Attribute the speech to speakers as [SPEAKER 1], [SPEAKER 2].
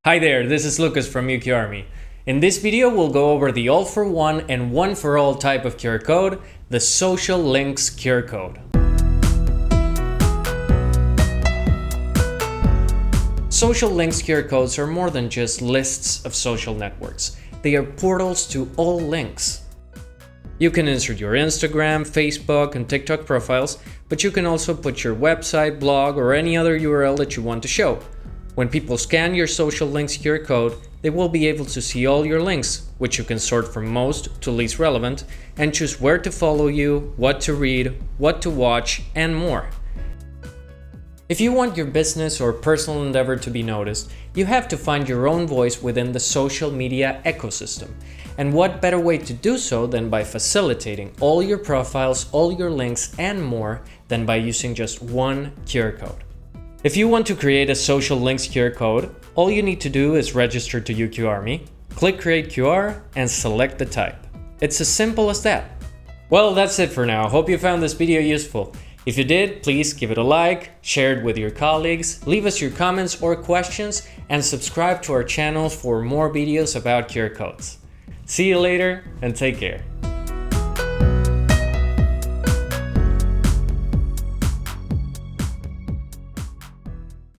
[SPEAKER 1] Hi there, this is Lucas from UQ Army. In this video, we'll go over the all-for-one and one-for-all type of QR code, the Social Links QR code. Social Links QR codes are more than just lists of social networks. They are portals to all links. You can insert your Instagram, Facebook, and TikTok profiles, but you can also put your website, blog, or any other URL that you want to show. When people scan your Social Links QR code, they will be able to see all your links, which you can sort from most to least relevant, and choose where to follow you, what to read, what to watch, and more. If you want your business or personal endeavor to be noticed, you have to find your own voice within the social media ecosystem. And what better way to do so than by facilitating all your profiles, all your links, and more than by using just one QR code. If you want to create a Social Links QR code, all you need to do is register to UQ Army, click Create QR, and select the type. It's as simple as that. Well, that's it for now. Hope you found this video useful. If you did, please give it a like, share it with your colleagues, leave us your comments or questions, and subscribe to our channel for more videos about QR codes. See you later, and take care.